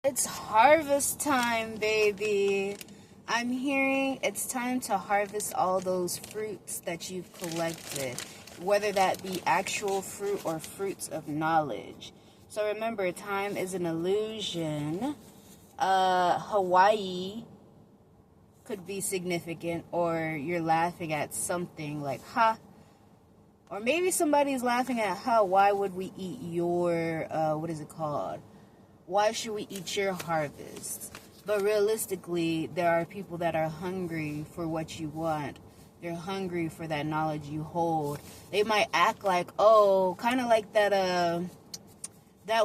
It's harvest time, baby. I'm hearing it's time to harvest all those fruits that you've collected, whether that be actual fruit or fruits of knowledge. So remember, time is an illusion. Hawaii could be significant, or you're laughing at something like, ha. Or maybe somebody's laughing at, ha, why would we eat your, what is it called? Why should we eat your harvest? But realistically, there are people that are hungry for what you want. They're hungry for that knowledge you hold. They might act like, oh, kind of like that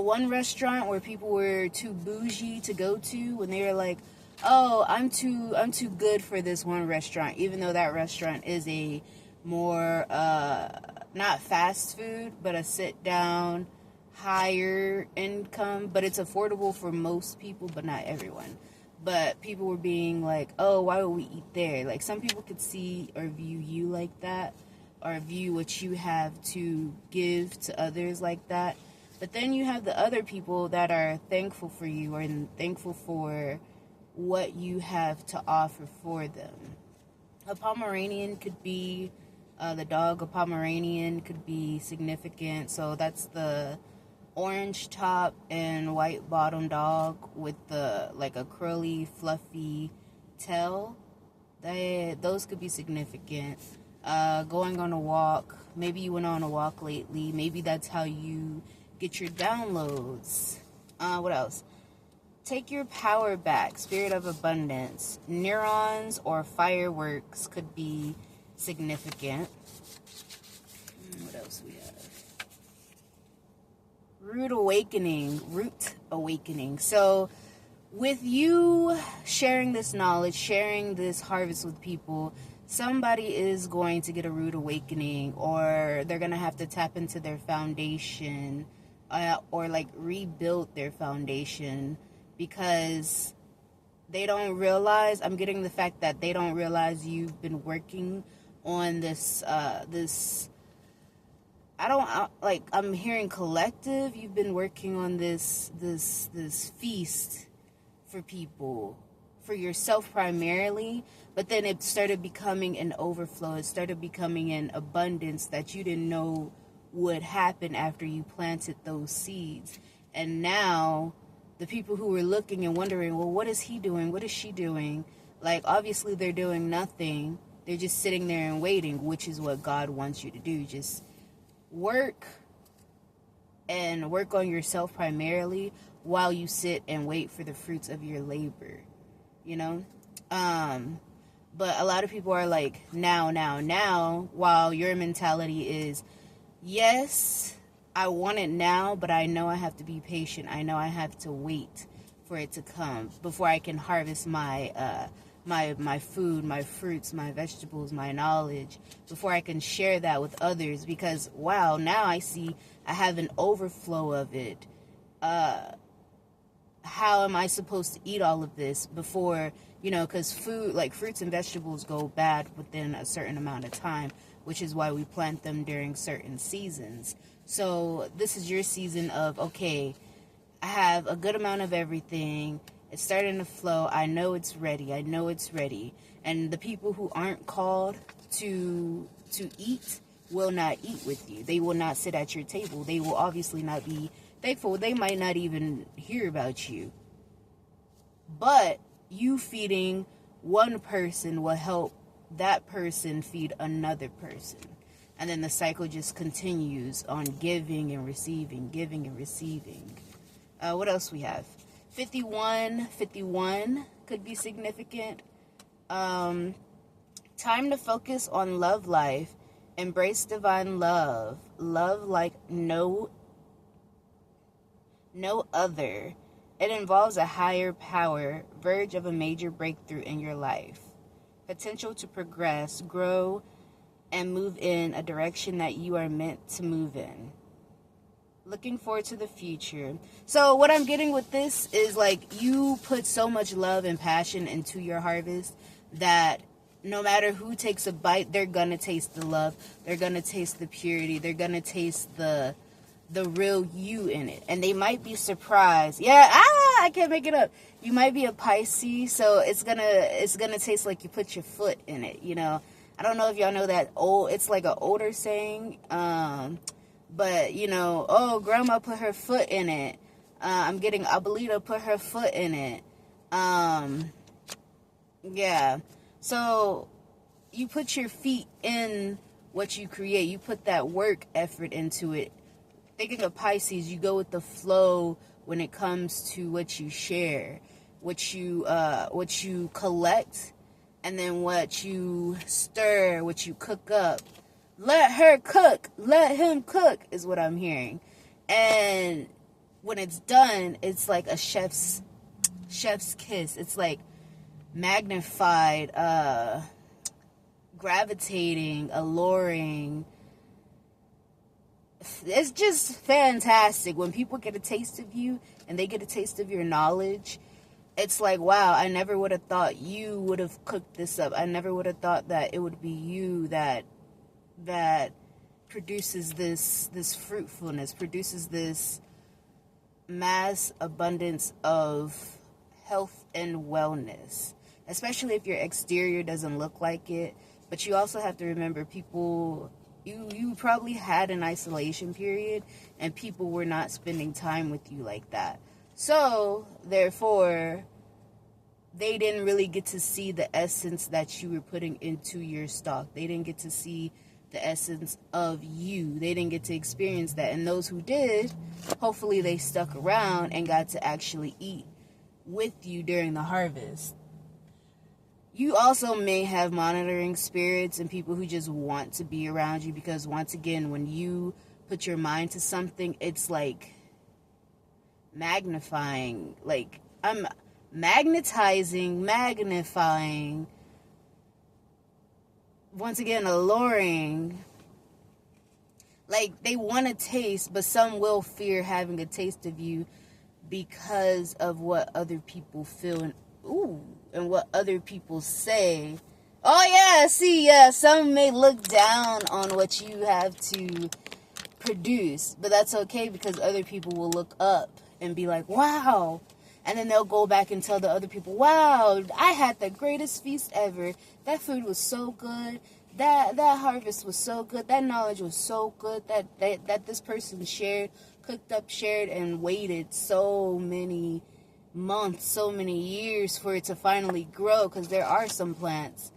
one restaurant where people were too bougie to go to, when they were like, oh, I'm too good for this one restaurant, even though that restaurant is a more not fast food, but a sit down, higher income, but it's affordable for most people, but not everyone. But people were being like, oh, why would we eat there? Like, some people could see or view you like that, or view what you have to give to others like that. But then you have the other people that are thankful for you, or thankful for what you have to offer for them. A Pomeranian could be the dog. A Pomeranian could be significant. So that's the orange top and white bottom dog with the like a curly fluffy tail. Those could be significant. Going on a walk, maybe you went on a walk lately, maybe that's how you get your downloads. What else? Take your power back, spirit of abundance. Neurons or fireworks could be significant. What else we have? Root awakening. So with you sharing this knowledge, sharing this harvest with people, somebody is going to get a rude awakening, or they're going to have to tap into their foundation, or like rebuild their foundation, because they don't realize, I'm getting the fact that they don't realize you've been working on this, I'm hearing collective. You've been working on this feast for people, for yourself primarily, but then it started becoming an overflow. It started becoming an abundance that you didn't know would happen after you planted those seeds. And now the people who were looking and wondering, well, what is he doing? What is she doing? Like, obviously they're doing nothing. They're just sitting there and waiting, which is what God wants you to do. Just work on yourself primarily while you sit and wait for the fruits of your labor, you know? But a lot of people are like, now, while your mentality is, yes, I want it now, but I know I have to be patient. I know I have to wait for it to come before I can harvest my food, my fruits, my vegetables, my knowledge, before I can share that with others, because, wow, now I see I have an overflow of it. How am I supposed to eat all of this before, because food, like fruits and vegetables, go bad within a certain amount of time, which is why we plant them during certain seasons. So this is your season of, okay, I have a good amount of everything. It's starting to flow. I know it's ready. And the people who aren't called to eat will not eat with you. They will not sit at your table. They will obviously not be thankful. They might not even hear about you. But you feeding one person will help that person feed another person. And then the cycle just continues on giving and receiving. What else we have? 51 could be significant. Time to focus on love life. Embrace divine love. Love like no other. It involves a higher power, verge of a major breakthrough in your life. Potential to progress, grow, and move in a direction that you are meant to move in. Looking forward to the future. So what I'm getting with this is, like, you put so much love and passion into your harvest that no matter who takes a bite, they're gonna taste the love. They're gonna taste the purity. They're gonna taste the real you in it. And they might be surprised. Yeah, I can't make it up. You might be a Pisces, so it's gonna taste like you put your foot in it. You know, I don't know if y'all know that it's like an older saying. But you know, oh, grandma put her foot in it. I'm getting Abuelita put her foot in it. Yeah. So you put your feet in what you create. You put that work effort into it. Thinking of Pisces, you go with the flow when it comes to what you share, what you collect, and then what you stir, what you cook up. Let her cook, let him cook is what I'm hearing. And when it's done, it's like a chef's kiss. It's like magnified, gravitating, alluring. It's just fantastic when people get a taste of you and they get a taste of your knowledge. It's like, wow, I never would have thought you would have cooked this up. I never would have thought that it would be you that produces this fruitfulness, produces this mass abundance of health and wellness, especially if your exterior doesn't look like it. But you also have to remember, people, you probably had an isolation period and people were not spending time with you like that. So therefore, they didn't really get to see the essence that you were putting into your stock. They didn't get to see the essence of you. They didn't get to experience that. And those who did, hopefully they stuck around and got to actually eat with you during the harvest. You also may have monitoring spirits and people who just want to be around you, because once again, when you put your mind to something, it's like magnifying. Like, I'm magnifying, once again, alluring. Like, they want to taste, but some will fear having a taste of you because of what other people feel and what other people say. Oh yeah, see, some may look down on what you have to produce, but that's okay, because other people will look up and be like, wow. And then they'll go back and tell the other people, wow, I had the greatest feast ever. That food was so good. That harvest was so good. That knowledge was so good that this person cooked up, shared, and waited so many months, so many years for it to finally grow. Because there are some plants,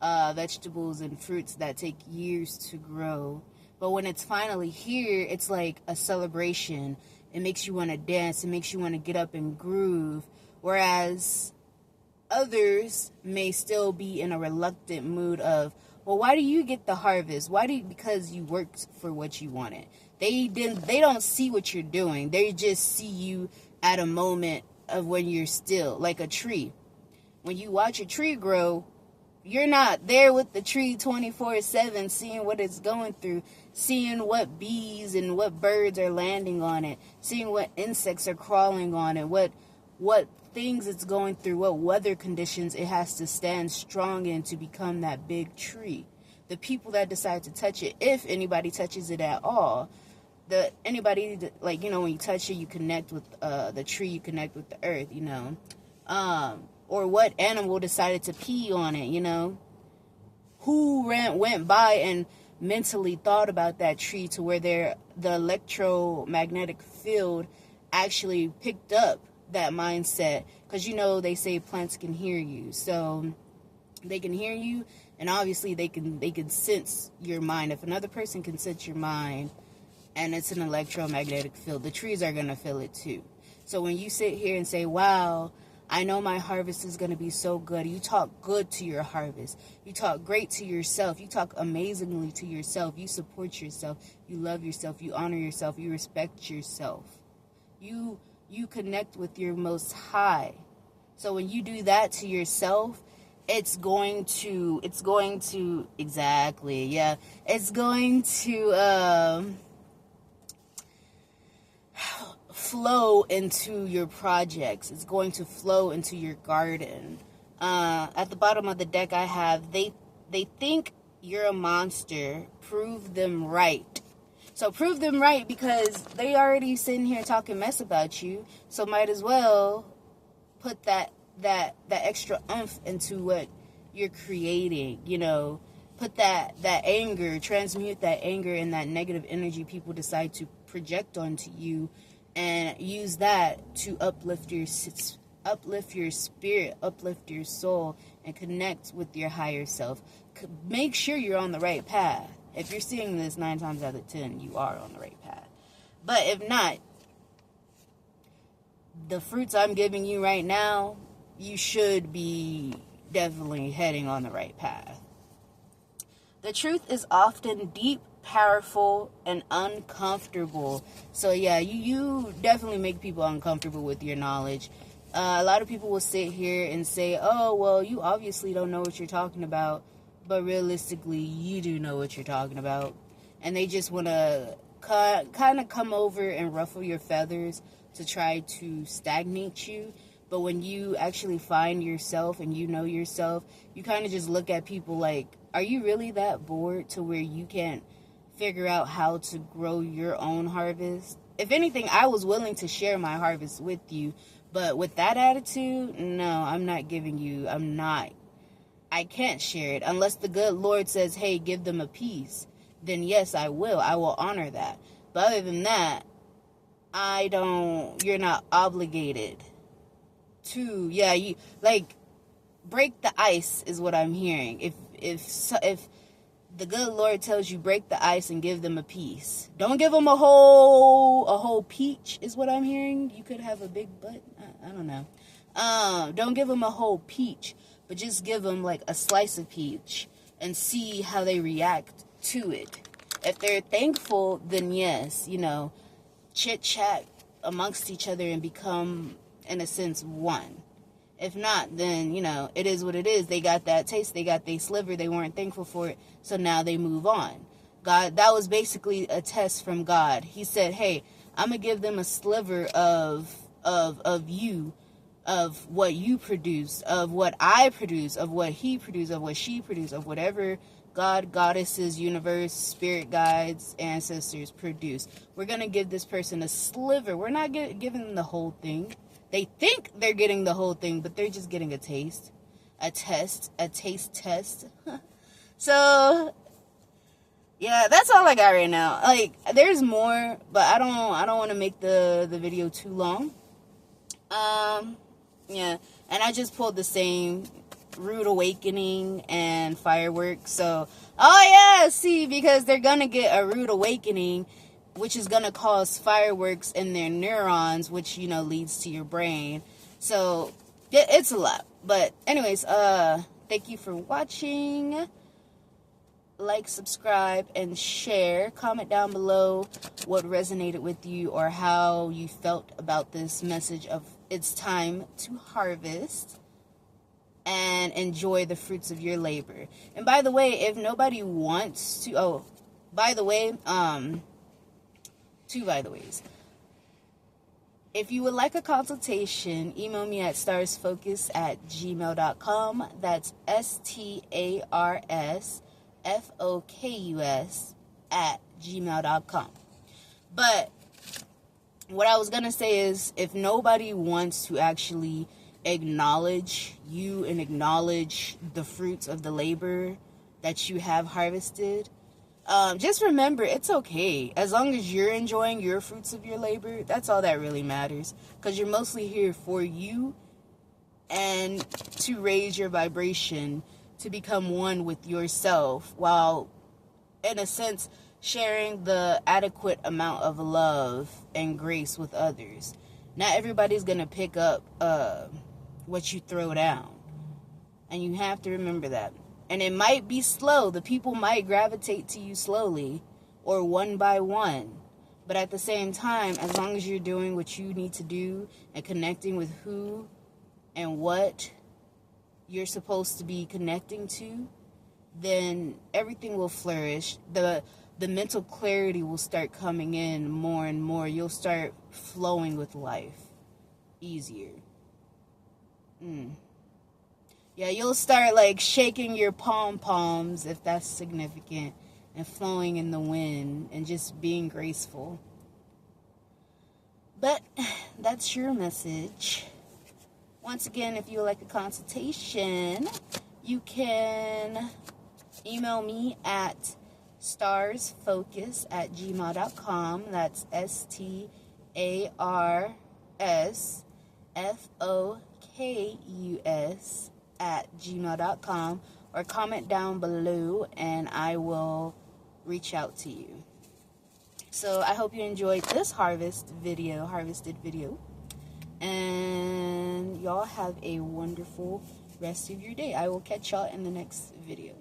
vegetables, and fruits that take years to grow. But when it's finally here, it's like a celebration. It makes you want to dance. It makes you want to get up and groove. Whereas others may still be in a reluctant mood of, well, why do you get the harvest? Because you worked for what you wanted. They don't see what you're doing. They just see you at a moment of when you're still, like a tree. When you watch a tree grow, you're not there with the tree 24/7, seeing what it's going through, seeing what bees and what birds are landing on it, seeing what insects are crawling on it, what things it's going through, what weather conditions it has to stand strong in to become that big tree. The people that decide to touch it, if anybody touches it at all, when you touch it, you connect with the tree, you connect with the earth, or what animal decided to pee on it, who went by and mentally thought about that tree to where the electromagnetic field actually picked up that mindset. Because they say plants can hear you, so they can hear you, and obviously they can sense your mind. If another person can sense your mind and it's an electromagnetic field, the trees are going to feel it too. So when you sit here and say, wow, I know my harvest is going to be so good, you talk good to your harvest. You talk great to yourself. You talk amazingly to yourself. You support yourself. You love yourself. You honor yourself. You respect yourself. You connect with your most high. So when you do that to yourself, it's going to flow into your projects. It's going to flow into your garden. At the bottom of the deck, I have, they think you're a monster. Prove them right. So prove them right, because they already sitting here talking mess about you. So might as well put that extra oomph into what you're creating, you know. Put that anger, transmute that anger and that negative energy people decide to project onto you, and use that to uplift your spirit, uplift your soul, and connect with your higher self. Make sure you're on the right path. If you're seeing this 9 times out of 10, you are on the right path. But if not, the fruits I'm giving you right now, you should be definitely heading on the right path. The truth is often deep, powerful, and uncomfortable. So yeah, you definitely make people uncomfortable with your knowledge. A lot of people will sit here and say, oh, well, you obviously don't know what you're talking about. But realistically, you do know what you're talking about. And they just want to kind of come over and ruffle your feathers to try to stagnate you. But when you actually find yourself and you know yourself, you kind of just look at people like, are you really that bored to where you can't figure out how to grow your own harvest? If anything, I was willing to share my harvest with you. But with that attitude, no, I'm not giving you, I can't share it. Unless the good Lord says, hey, give them a piece. Then yes, I will honor that. But other than that, you're not obligated to, you, like, break the ice is what I'm hearing. If the good Lord tells you break the ice and give them a piece, don't give them a whole peach is what I'm hearing. You could have a big butt. I don't know. Don't give them a whole peach, but just give them like a slice of peach and see how they react to it. If they're thankful, then yes, chit chat amongst each other and become, in a sense, one. If not, then, it is what it is. They got that taste. They got their sliver. They weren't thankful for it. So now they move on. God, that was basically a test from God. He said, hey, I'm going to give them a sliver of you, of what you produce, of what I produce, of what he produced, of what she produced, of whatever God, goddesses, universe, spirit guides, ancestors produce. We're going to give this person a sliver. We're not giving them the whole thing. They think they're getting the whole thing, but they're just getting a taste. A taste test. So, yeah, that's all I got right now. Like, there's more, but I don't want to make the video too long. Yeah, and I just pulled the same rude awakening and fireworks. So, see, because they're gonna get a rude awakening, which is going to cause fireworks in their neurons, which, leads to your brain. So, it's a lot. But, anyways, thank you for watching. Like, subscribe, and share. Comment down below what resonated with you or how you felt about this message of it's time to harvest and enjoy the fruits of your labor. And by the way, if nobody wants to... two by the ways. If you would like a consultation, email me at starsfocus@gmail.com. That's starsfocus@gmail.com. But what I was going to say is, if nobody wants to actually acknowledge you and acknowledge the fruits of the labor that you have harvested, just remember, it's okay. As long as you're enjoying your fruits of your labor, that's all that really matters. Because you're mostly here for you and to raise your vibration, to become one with yourself, while, in a sense, sharing the adequate amount of love and grace with others. Not everybody's going to pick up what you throw down. And you have to remember that. And it might be slow. The people might gravitate to you slowly or one by one. But at the same time, as long as you're doing what you need to do and connecting with who and what you're supposed to be connecting to, then everything will flourish. The mental clarity will start coming in more and more. You'll start flowing with life easier. Yeah, you'll start like shaking your pom-poms, if that's significant, and flowing in the wind and just being graceful. But that's your message. Once again, if you would like a consultation, you can email me at starsfocus@gmail.com. That's starsfocus@gmail.com, or comment down below and I will reach out to you. So I hope you enjoyed this harvested video, and y'all have a wonderful rest of your day. I will catch y'all in the next video.